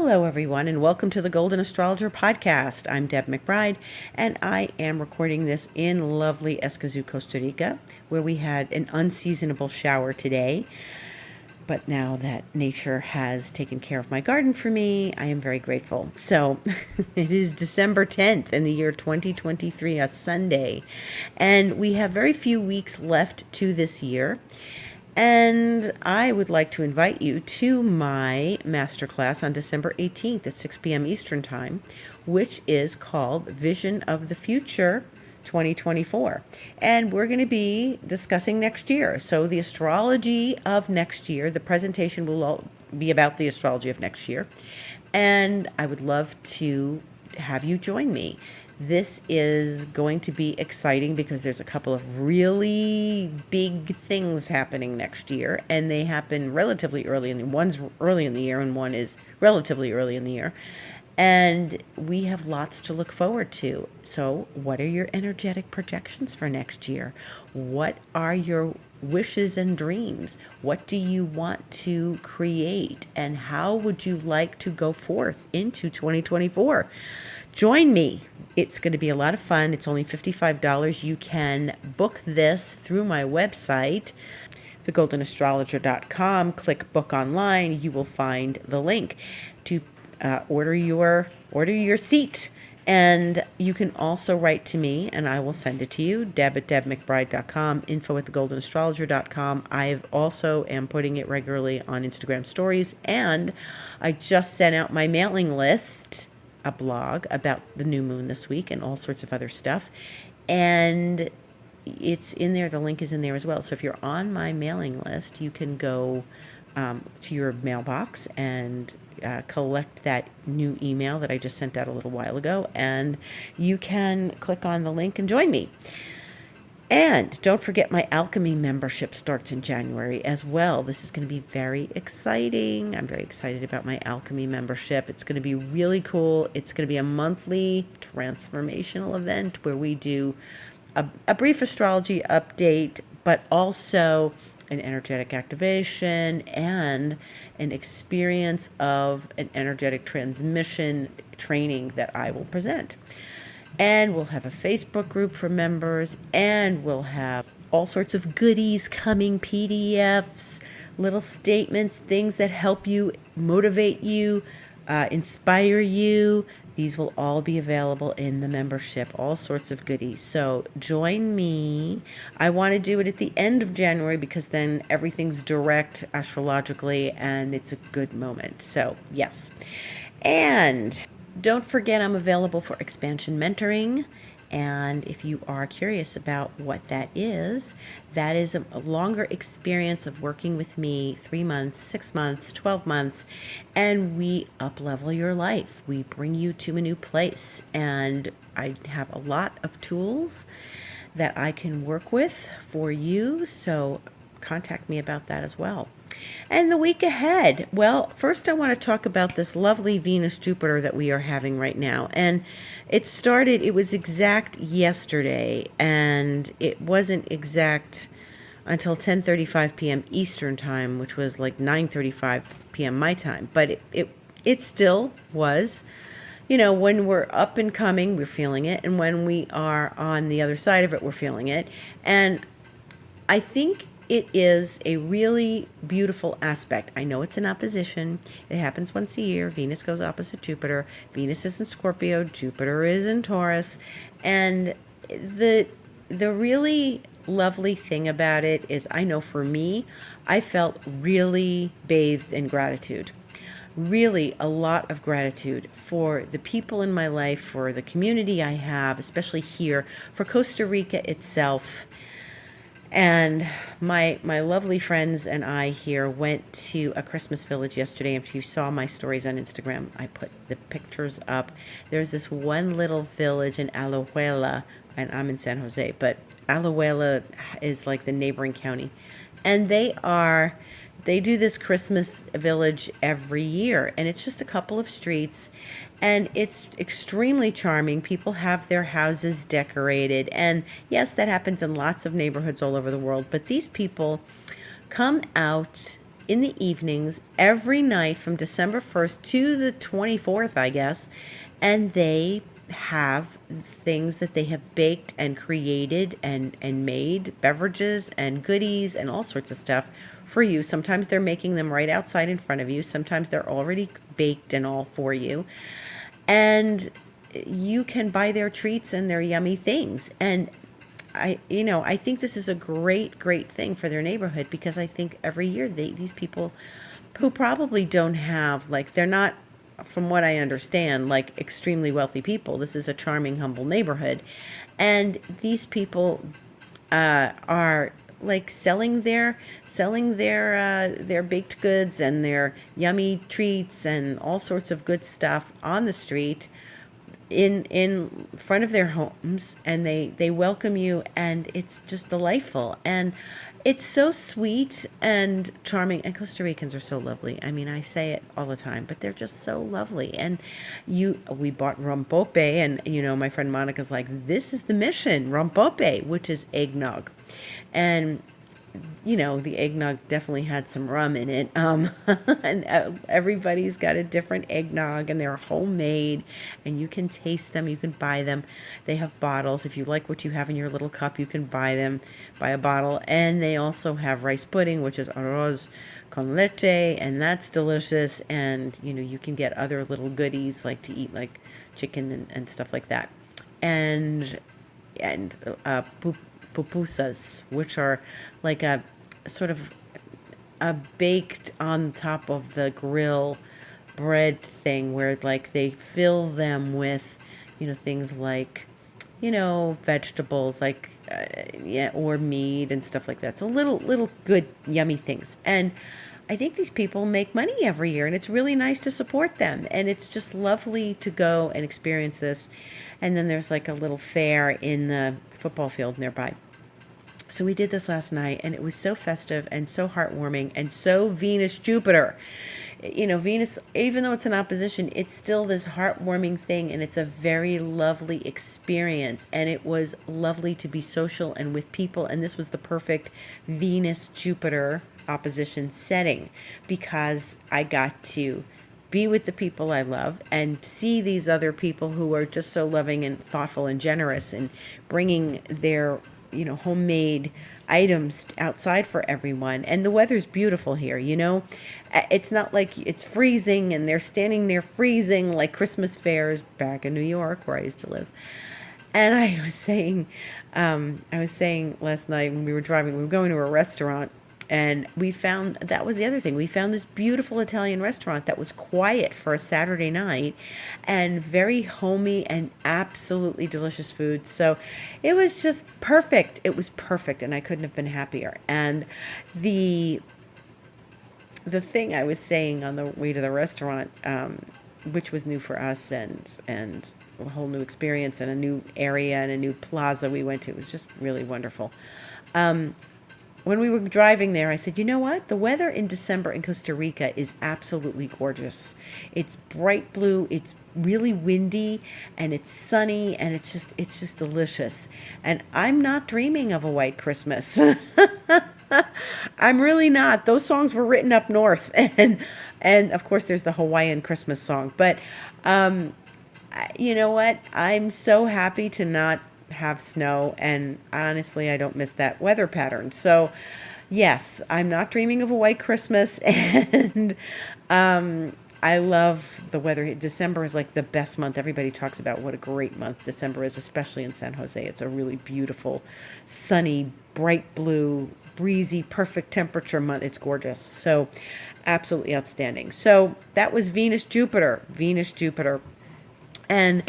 Hello, everyone, and welcome to the Golden Astrologer Podcast. I'm Deb McBride, and I am recording this in lovely Escazú, Costa Rica, where we had an unseasonable shower today. But now that nature has taken care of my garden for me, I am very grateful. So it is December 10th in the year 2023, a Sunday, and we have very few weeks left to this year. And I would like to invite you to my masterclass on December 18th at 6 p.m. Eastern Time, which is called Vision of the Future 2024. And we're going to be discussing next year. So the astrology of next year, the presentation will all be about the astrology of next year. And I would love to have you join me. This is going to be exciting because there's a couple of really big things happening next year, and they happen relatively early in the one's early in the year and one is relatively early in the year. And we have lots to look forward to. So, what are your energetic projections for next year? What are your wishes and dreams? What do you want to create? And how would you like to go forth into 2024? Join me. It's going to be a lot of fun. It's only $55. You can book this through my website, thegoldenastrologer.com. Click book online. You will find the link to order your seat. And you can also write to me, and I will send it to you, deb@debmcbride.com, info@thegoldenastrologer.com. I also am putting it regularly on Instagram stories, and I just sent out my mailing list, a blog about the new moon this week and all sorts of other stuff. And it's in there. The link is in there as well. So if you're on my mailing list, you can go to your mailbox and collect that new email that I just sent out a little while ago. And you can click on the link and join me. And don't forget, my alchemy membership starts in January as well. This is going to be very exciting. I'm very excited about my alchemy membership. It's going to be really cool. It's going to be a monthly transformational event where we do a brief astrology update, but also an energetic activation and an experience of an energetic transmission training that I will present. And we'll have a Facebook group for members, and we'll have all sorts of goodies coming, PDFs, little statements, things that help you, motivate you, inspire you. These will all be available in the membership, all sorts of goodies. So join me. I want to do it at the end of January because then everything's direct astrologically and it's a good moment. So yes. And don't forget, I'm available for expansion mentoring. And if you are curious about what that is a longer experience of working with me, 3 months, 6 months, 12 months, and we up-level your life. We bring you to a new place. And I have a lot of tools that I can work with for you. So contact me about that as well. And the week ahead, well, first I want to talk about this lovely Venus-Jupiter that we are having right now. And it was exact yesterday, and it wasn't exact until 10:35 p.m. Eastern Time, which was like 9:35 p.m. my time. But it still was, when we're up and coming, we're feeling it. And when we are on the other side of it, we're feeling it. And I think it is a really beautiful aspect. I know it's an opposition. It happens once a year. Venus goes opposite Jupiter. Venus is in Scorpio. Jupiter is in Taurus. And the really lovely thing about it is, I know for me, I felt really bathed in gratitude. Really a lot of gratitude for the people in my life, for the community I have, especially here, for Costa Rica itself. And my lovely friends and I here went to a Christmas village yesterday. If you saw my stories on Instagram, I put the pictures up. There's this one little village in Alajuela, and I'm in San Jose, but Alajuela is like the neighboring county. And they do this Christmas village every year, and it's just a couple of streets, and it's extremely charming. People have their houses decorated, and yes, that happens in lots of neighborhoods all over the world, but these people come out in the evenings every night from December 1st to the 24th, I guess. And they have things that they have baked and created and made, beverages and goodies and all sorts of stuff for you. Sometimes they're making them right outside in front of you. Sometimes they're already baked and all for you. And you can buy their treats and their yummy things. And I think this is a great, great thing for their neighborhood, because I think every year these people who probably don't have, like, they're not, from what I understand, like extremely wealthy people. This is a charming, humble neighborhood. And these people are like selling their baked goods and their yummy treats and all sorts of good stuff on the street in front of their homes, and they welcome you, and it's just delightful, and it's so sweet and charming. And Costa Ricans are so lovely. I mean, I say it all the time, but they're just so lovely. And we bought rompope, and my friend Monica's like, this is the mission, rompope, which is eggnog. And the eggnog definitely had some rum in it. And everybody's got a different eggnog, and they're homemade, and you can taste them. You can buy them. They have bottles. If you like what you have in your little cup, you can buy a bottle. And they also have rice pudding, which is arroz con leche, and that's delicious. And, you can get other little goodies like to eat, like chicken and stuff like that. And pupusas, which are like a sort of a baked on top of the grill bread thing, where like they fill them with things like vegetables, like or meat and stuff like that. So little good yummy things. And I think these people make money every year, and it's really nice to support them, and it's just lovely to go and experience this. And then there's like a little fair in the football field nearby. So we did this last night, and it was so festive and so heartwarming and so Venus-Jupiter. Venus, even though it's an opposition, it's still this heartwarming thing, and it's a very lovely experience. And it was lovely to be social and with people, and this was the perfect Venus-Jupiter opposition setting, because I got to be with the people I love and see these other people who are just so loving and thoughtful and generous, and bringing their homemade items outside for everyone. And the weather's beautiful here, It's not like it's freezing and they're standing there freezing like Christmas fairs back in New York, where I used to live. And I was saying last night when we were driving, we were going to a restaurant, and we found, that was the other thing, we found this beautiful Italian restaurant that was quiet for a Saturday night, and very homey and absolutely delicious food. So it was just perfect. It was perfect, and I couldn't have been happier. And the thing I was saying on the way to the restaurant, which was new for us, and a whole new experience, and a new area and a new plaza we went to, it was just really wonderful. When we were driving there, I said, you know what? The weather in December in Costa Rica is absolutely gorgeous. It's bright blue, it's really windy, and it's sunny, and it's just delicious. And I'm not dreaming of a white Christmas. I'm really not. Those songs were written up north, and of course there's the Hawaiian Christmas song. But you know what? I'm so happy to not have snow, and honestly I don't miss that weather pattern. So yes, I'm not dreaming of a white Christmas, and I love the weather. December is like the best month. Everybody talks about what a great month December is, especially in San Jose. It's a really beautiful, sunny, bright blue, breezy, perfect temperature month. It's gorgeous. So absolutely outstanding. So that was Venus-Jupiter. And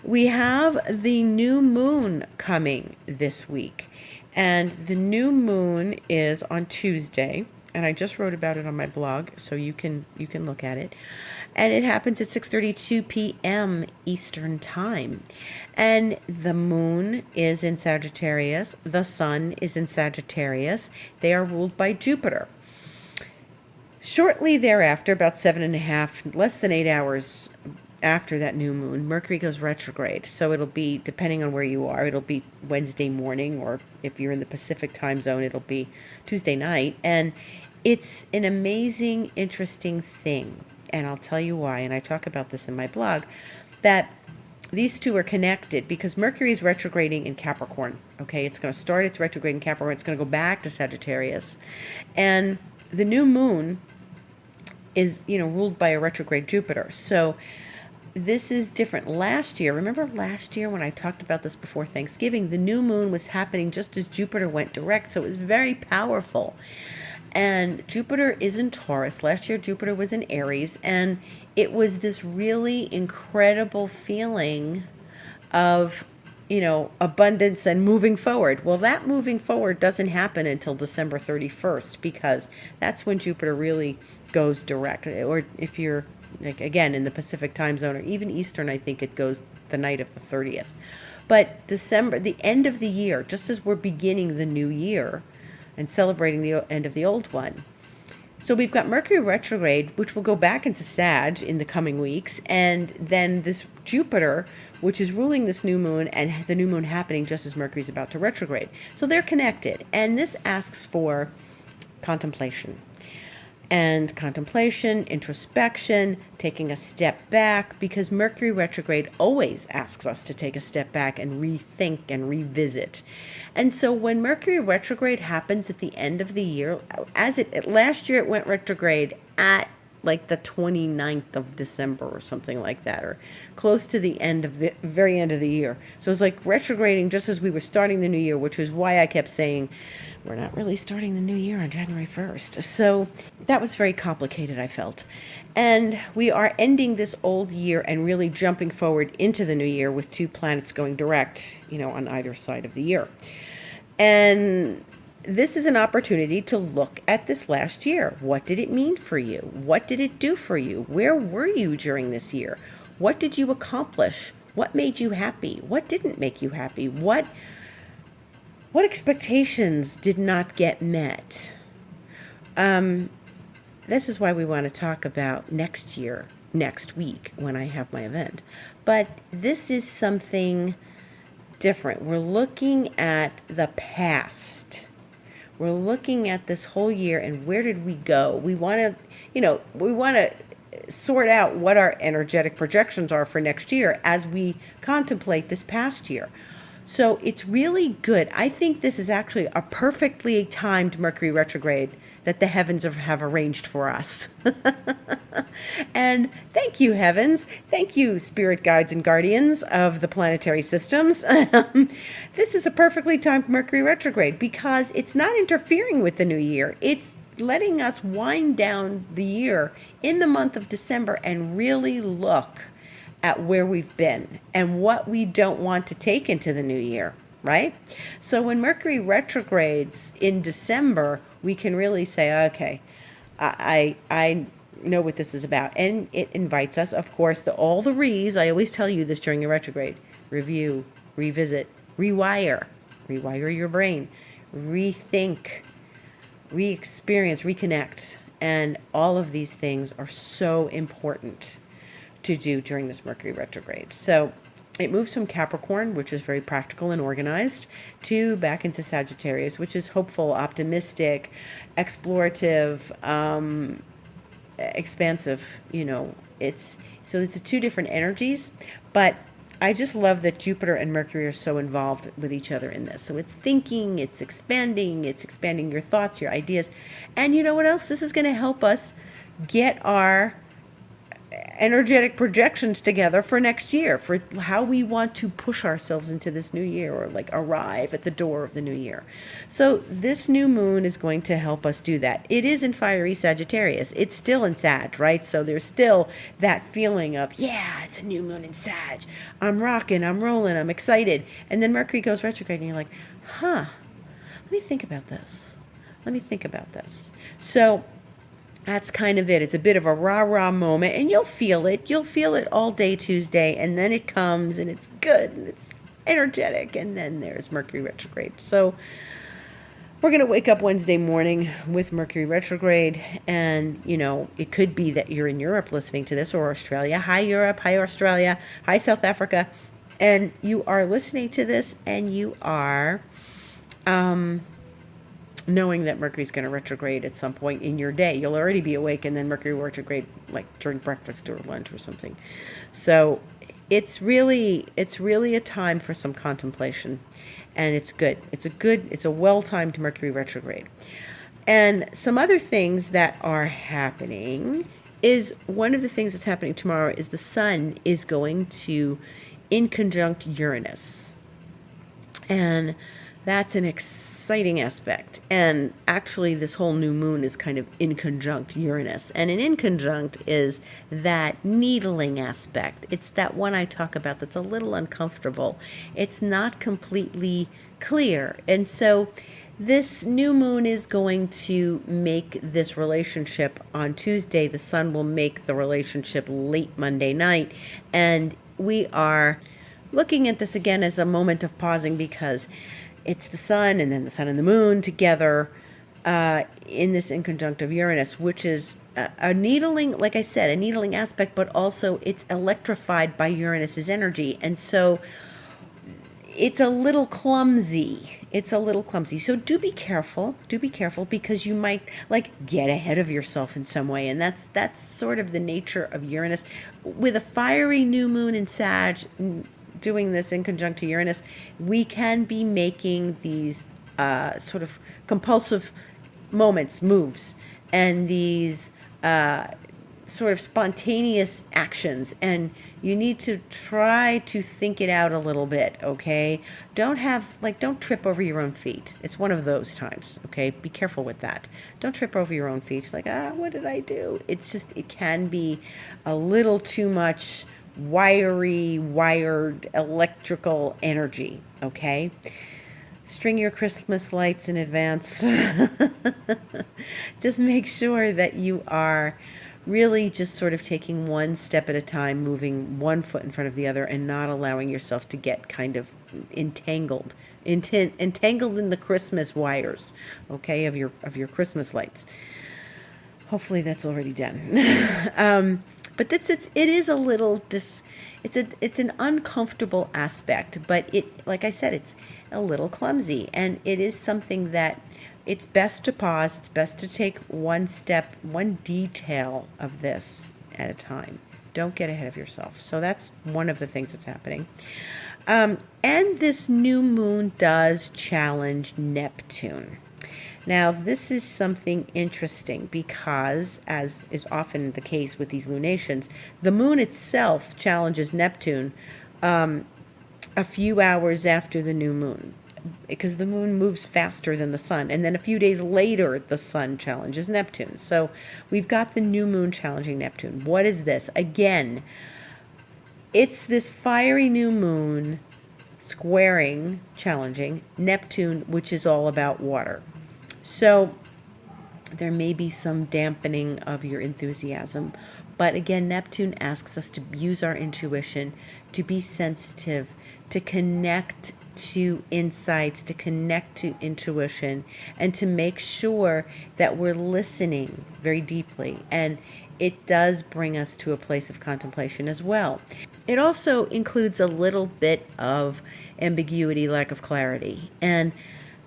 we have the new moon coming this week, and the new moon is on Tuesday, and I just wrote about it on my blog, so you can look at it. And it happens at 6:32 p.m. Eastern Time, and the moon is in Sagittarius, the sun is in Sagittarius. They are ruled by Jupiter. Shortly thereafter, about 7.5, less than 8 hours after that new moon, Mercury goes retrograde. So it'll be, depending on where you are, it'll be Wednesday morning, or if you're in the Pacific time zone, it'll be Tuesday night. And it's an amazing, interesting thing. And I'll tell you why. And I talk about this in my blog, that these two are connected because Mercury is retrograding in Capricorn. Okay, it's going to start its retrograde in Capricorn. It's going to go back to Sagittarius. And the new moon is, ruled by a retrograde Jupiter. So this is different. Last year, remember last year when I talked about this before Thanksgiving, the new moon was happening just as Jupiter went direct. So it was very powerful. And Jupiter is in Taurus. Last year, Jupiter was in Aries. And it was this really incredible feeling of, abundance and moving forward. Well, that moving forward doesn't happen until December 31st because that's when Jupiter really goes direct. Or if you're, like, again, in the Pacific time zone or even Eastern, I think it goes the night of the 30th. But December, the end of the year, just as we're beginning the new year, and celebrating the end of the old one. So we've got Mercury retrograde, which will go back into Sag in the coming weeks, and then this Jupiter, which is ruling this new moon, and the new moon happening just as Mercury's about to retrograde. So they're connected, and this asks for contemplation. And contemplation, introspection, taking a step back, because Mercury retrograde always asks us to take a step back and rethink and revisit. And so when Mercury retrograde happens at the end of the year, last year it went retrograde at like the 29th of December or something like that, or close to the very end of the year. So it's like retrograding just as we were starting the new year, which is why I kept saying we're not really starting the new year on January 1st. So that was very complicated, I felt. And we are ending this old year and really jumping forward into the new year with two planets going direct, on either side of the year. And this is an opportunity to look at this last year. What did it mean for you? What did it do for you? Where were you during this year? What did you accomplish? What made you happy? What didn't make you happy? What expectations did not get met? This is why we want to talk about next week when I have my event. But this is something different. We're looking at the past. We're looking at this whole year and where did we go? We want to sort out what our energetic projections are for next year as we contemplate this past year. So it's really good. I think this is actually a perfectly timed Mercury retrograde that the heavens have arranged for us. And thank you, heavens. Thank you, spirit guides and guardians of the planetary systems. This is a perfectly timed Mercury retrograde because it's not interfering with the new year. It's letting us wind down the year in the month of December and really look at where we've been and what we don't want to take into the new year, right? So when Mercury retrogrades in December, we can really say, okay, I know what this is about. And it invites us, of course, all the re's. I always tell you this during a retrograde. Review, revisit, rewire your brain, rethink, re-experience, reconnect. And all of these things are so important to do during this Mercury retrograde. So it moves from Capricorn, which is very practical and organized, to back into Sagittarius, which is hopeful, optimistic, explorative, expansive. It's two different energies, but I just love that Jupiter and Mercury are so involved with each other in this. So it's thinking, it's expanding your thoughts, your ideas. And you know what else? This is going to help us get our energetic projections together for next year, for how we want to push ourselves into this new year, or like arrive at the door of the new year. So this new moon is going to help us do that. It is in fiery Sagittarius. It's still in Sag, right? So there's still that feeling of, yeah, it's a new moon in Sag. I'm rocking, I'm rolling, I'm excited. And then Mercury goes retrograde and you're like, let me think about this. So that's kind of it. It's a bit of a rah-rah moment, and you'll feel it. You'll feel it all day Tuesday, and then it comes, and it's good, and it's energetic, and then there's Mercury retrograde. So we're going to wake up Wednesday morning with Mercury retrograde, and, it could be that you're in Europe listening to this, or Australia. Hi, Europe. Hi, Australia. Hi, South Africa. And you are listening to this, and you are knowing that Mercury's going to retrograde at some point in your day. You'll already be awake, and then Mercury will retrograde like during breakfast or lunch or something. So it's really a time for some contemplation, and it's good. It's a well-timed Mercury retrograde. And some other things that are happening is, one of the things that's happening tomorrow is the sun is going to in conjunct Uranus. And that's an exciting aspect. And actually, this whole new moon is kind of in conjunct Uranus. And an in conjunct is that needling aspect. It's that one I talk about that's a little uncomfortable. It's not completely clear. And so this new moon is going to make this relationship on Tuesday. The sun will make the relationship late Monday night. And we are looking at this again as a moment of pausing, because it's the sun and then the sun and the moon together in this in conjunct of Uranus, which is a needling, like I said, a needling aspect, but also it's electrified by Uranus's energy. And so it's a little clumsy. So do be careful, because you might get ahead of yourself in some way. And that's sort of the nature of Uranus. With a fiery new moon in Sag doing this in conjunct to Uranus, we can be making these sort of compulsive moves, and these sort of spontaneous actions, and you need to try to think it out a little bit, okay? Don't trip over your own feet. It's one of those times, okay? Be careful with that. Don't trip over your own feet. What did I do? It's just, it can be a little too much wired electrical energy, okay? String your Christmas lights in advance. Just make sure that you are really just sort of taking one step at a time, moving one foot in front of the other, and not allowing yourself to get kind of entangled in the Christmas wires, okay, of your Christmas lights. Hopefully that's already done. But it is a little it's an uncomfortable aspect, but like I said, it's a little clumsy, and it is something that it's best to pause. It's best to take one detail of this at a time. Don't get ahead of yourself. So that's one of the things that's happening. And this new moon does challenge Neptune. Now, this is something interesting because, as is often the case with these lunations, the moon itself challenges Neptune a few hours after the new moon, because the moon moves faster than the sun. And then a few days later, the sun challenges Neptune. So we've got the new moon challenging Neptune. What is this? Again, it's this fiery new moon challenging Neptune, which is all about water. So there may be some dampening of your enthusiasm. But again, Neptune asks us to use our intuition, to be sensitive, to connect to insights, to connect to intuition, and to make sure that we're listening very deeply. And it does bring us to a place of contemplation as well. It also includes a little bit of ambiguity, lack of clarity. And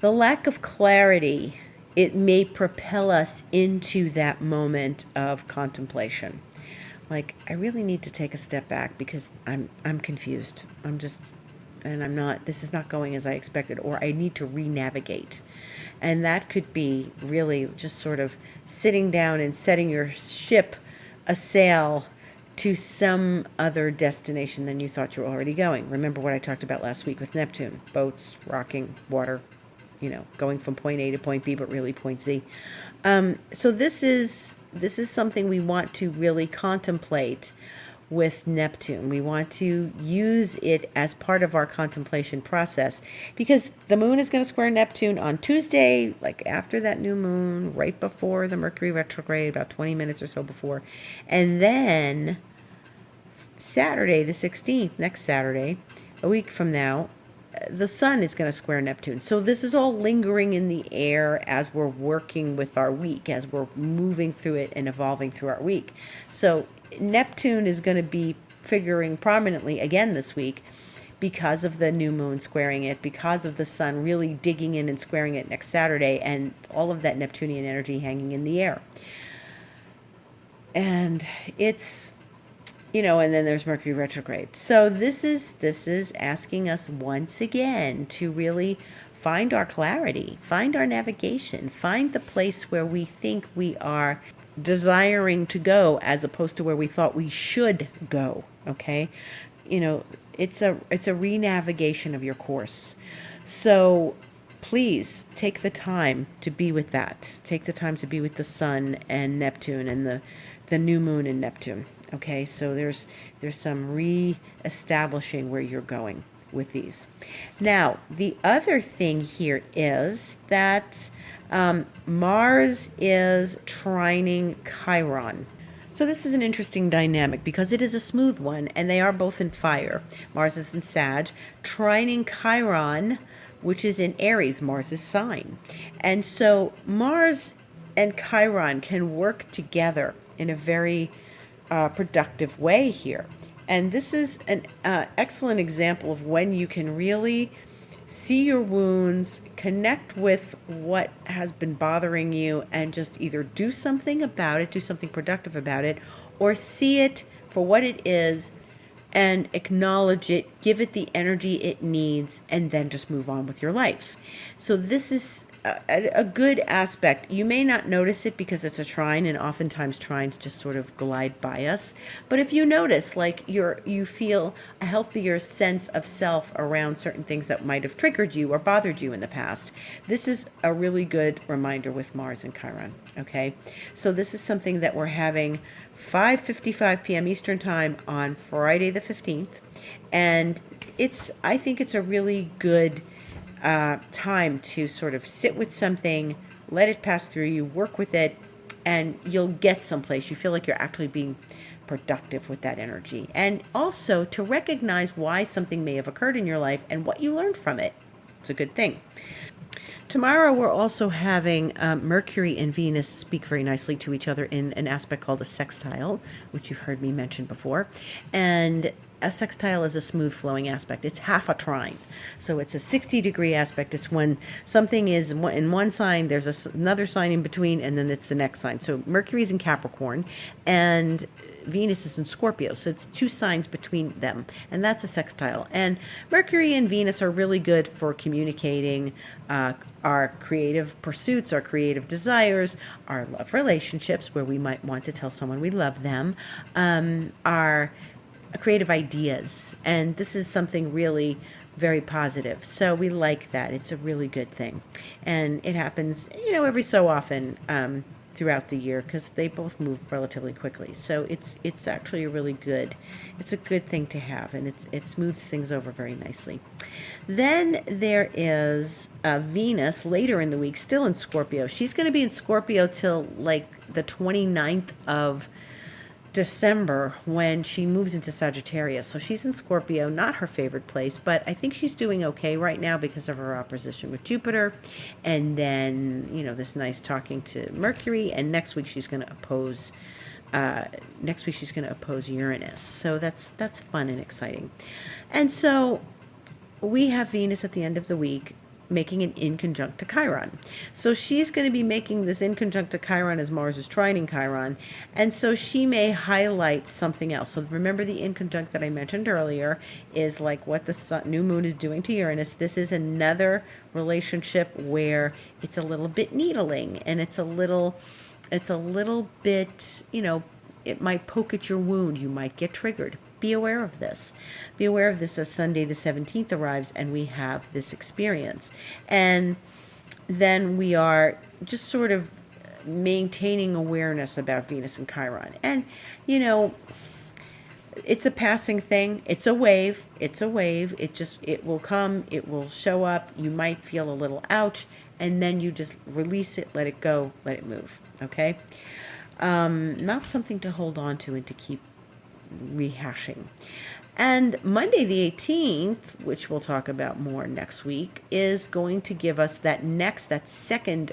the lack of clarity, it may propel us into that moment of contemplation. I really need to take a step back because I'm confused. This is not going as I expected, or I need to re-navigate. And that could be really just sort of sitting down and setting your ship a sail to some other destination than you thought you were already going. Remember what I talked about last week with Neptune: boats, rocking, water, going from point A to point B, but really point Z. So this is something we want to really contemplate with Neptune. We want to use it as part of our contemplation process, because the moon is going to square Neptune on Tuesday, after that new moon, right before the Mercury retrograde, about 20 minutes or so before. And then Saturday, the 16th, next Saturday, a week from now, the sun is going to square Neptune. So this is all lingering in the air as we're working with our week, as we're moving through it and evolving through our week. So Neptune is going to be figuring prominently again this week, because of the new moon squaring it, because of the sun really digging in and squaring it next Saturday, and all of that Neptunian energy hanging in the air. And it's, and then there's Mercury retrograde. So this is asking us once again to really find our clarity, find our navigation, find the place where we think we are desiring to go as opposed to where we thought we should go. Okay. It's a re-navigation of your course. So please take the time to be with that. Take the time to be with the sun and Neptune and the new moon in Neptune. Okay, so there's some re-establishing where you're going with these. Now, the other thing here is that Mars is trining Chiron. So this is an interesting dynamic because it is a smooth one, and they are both in fire. Mars is in Sag, trining Chiron, which is in Aries, Mars's sign. And so Mars and Chiron can work together in a very productive way here. And this is an excellent example of when you can really see your wounds, connect with what has been bothering you, and just either do something about it, do something productive about it, or see it for what it is and acknowledge it, give it the energy it needs, and then just move on with your life. So this is a good aspect. You may not notice it because it's a trine, and oftentimes trines just sort of glide by us. But if you notice, like you feel a healthier sense of self around certain things that might have triggered you or bothered you in the past, this is a really good reminder with Mars and Chiron. Okay, so this is something that we're having 5:55 p.m. Eastern Time on Friday the 15th, and I think it's a really good time to sort of sit with something, let it pass through you, work with it, and you'll get someplace. You feel like you're actually being productive with that energy. And also to recognize why something may have occurred in your life and what you learned from it. It's a good thing. Tomorrow we're also having Mercury and Venus speak very nicely to each other in an aspect called a sextile, which you've heard me mention before. And a sextile is a smooth flowing aspect. It's half a trine. So it's a 60-degree aspect. It's when something is in one sign, there's another sign in between, and then it's the next sign. So Mercury's in Capricorn and Venus is in Scorpio. So it's two signs between them, and that's a sextile. And Mercury and Venus are really good for communicating our creative pursuits, our creative desires, our love relationships, where we might want to tell someone we love them, our creative ideas. And this is something really very positive. So we like that. It's a really good thing. And it happens, every so often throughout the year because they both move relatively quickly. So it's actually it's a good thing to have, and it smooths things over very nicely. Then there is Venus later in the week, still in Scorpio. She's going to be in Scorpio till like the 29th of December when she moves into Sagittarius. So she's in Scorpio, not her favorite place, but I think she's doing okay right now because of her opposition with Jupiter. And then, this nice talking to Mercury, and next week she's going to oppose Uranus. So that's fun and exciting. And so we have Venus at the end of the week making an inconjunct to Chiron. So she's going to be making this inconjunct to Chiron as Mars is trining Chiron. And so she may highlight something else. So remember the inconjunct that I mentioned earlier is like what the new moon is doing to Uranus. This is another relationship where it's a little bit needling, and it's a little bit, it might poke at your wound. You might get triggered. Be aware of this. Be aware of this as Sunday the 17th arrives and we have this experience. And then we are just sort of maintaining awareness about Venus and Chiron. And, it's a passing thing. It's a wave. It will come. It will show up. You might feel a little ouch, and then you just release it, let it go, let it move. Okay? Not something to hold on to and to keep rehashing. And Monday the 18th, which we'll talk about more next week, is going to give us that second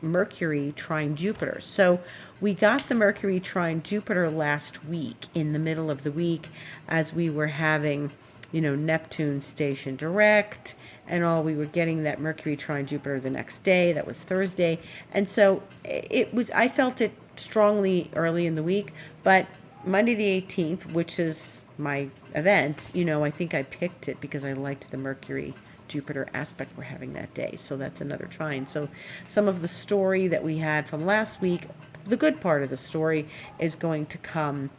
Mercury trine Jupiter. So we got the Mercury trine Jupiter last week in the middle of the week as we were having Neptune station direct and all. We were getting that Mercury trine Jupiter the next day. That was Thursday. And so I felt it strongly early in the week, but Monday the 18th, which is my event, I think I picked it because I liked the Mercury Jupiter aspect we're having that day. So that's another trine. So some of the story that we had from last week, the good part of the story, is going to come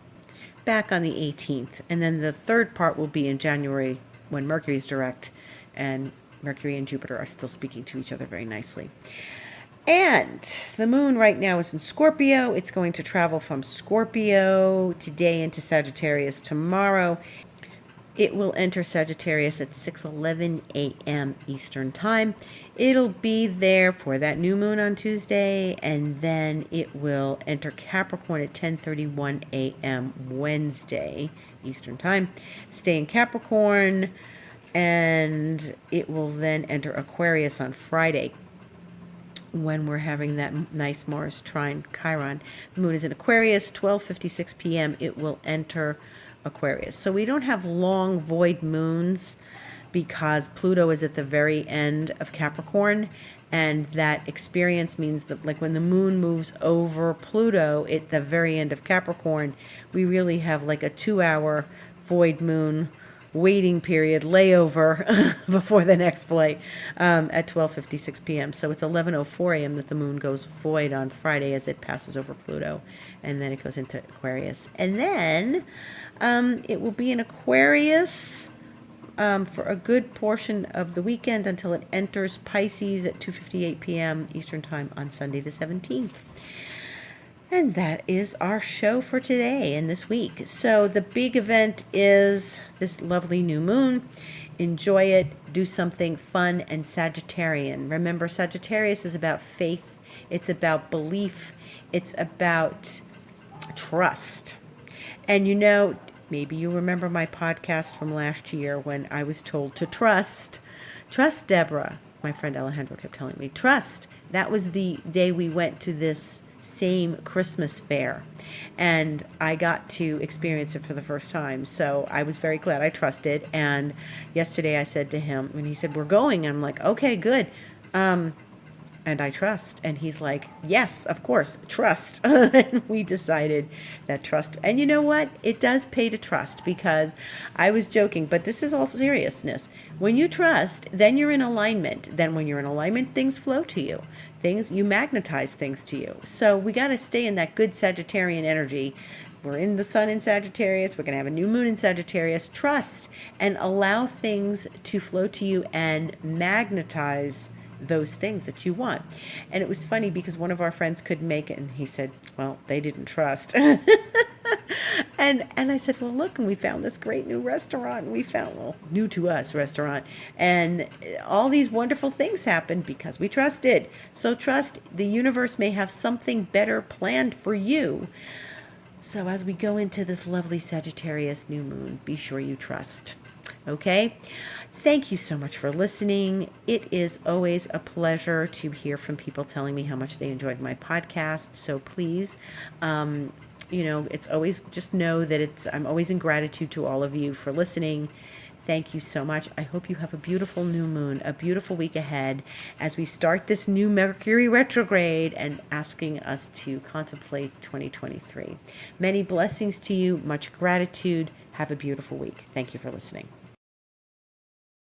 back on the 18th. And then the third part will be in January when Mercury is direct and Mercury and Jupiter are still speaking to each other very nicely. And the moon right now is in Scorpio. It's going to travel from Scorpio today into Sagittarius tomorrow. It will enter Sagittarius at 6:11 a.m. Eastern Time. It'll be there for that new moon on Tuesday, and then it will enter Capricorn at 10:31 a.m. Wednesday Eastern Time. Stay in Capricorn, and it will then enter Aquarius on Friday when we're having that nice Mars trine Chiron. The moon is in Aquarius, 12:56 p.m. It will enter Aquarius. So we don't have long void moons because Pluto is at the very end of Capricorn, and that experience means that like when the moon moves over Pluto at the very end of Capricorn, we really have like a 2-hour void moon waiting period layover before the next flight at 12:56 p.m. So it's 11:04 a.m. that the moon goes void on Friday as it passes over Pluto, and then it goes into Aquarius. And then it will be in Aquarius for a good portion of the weekend until it enters Pisces at 2:58 p.m. Eastern Time on Sunday the 17th. And that is our show for today and this week. So the big event is this lovely new moon. Enjoy it. Do something fun and Sagittarian. Remember, Sagittarius is about faith. It's about belief. It's about trust. And maybe you remember my podcast from last year when I was told to trust. Trust, Deborah. My friend Alejandro kept telling me, trust. That was the day we went to this same Christmas fair, and I got to experience it for the first time. So I was very glad I trusted. And yesterday I said to him, when he said, we're going, I'm like, okay, good. And I trust. And he's like, yes, of course, trust. And we decided that trust. And you know what? It does pay to trust, because I was joking, but this is all seriousness. When you trust, then you're in alignment. Then when you're in alignment, things flow to you. You magnetize things to you. So we got to stay in that good Sagittarian energy. We're in the sun in Sagittarius. We're going to have a new moon in Sagittarius. Trust and allow things to flow to you and magnetize those things that you want. And it was funny because one of our friends couldn't make it, and he said, well, they didn't trust. And I said, well, look, and we found this great new restaurant, and we found, new to us restaurant, and all these wonderful things happened because we trusted. So trust. The universe may have something better planned for you. So as we go into this lovely Sagittarius new moon, be sure you trust. Okay? Thank you so much for listening. It is always a pleasure to hear from people telling me how much they enjoyed my podcast. So please, it's always, just know that I'm always in gratitude to all of you for listening. Thank you so much. I hope you have a beautiful new moon, a beautiful week ahead as we start this new Mercury Retrograde and asking us to contemplate 2023. Many blessings to you, much gratitude. Have a beautiful week. Thank you for listening.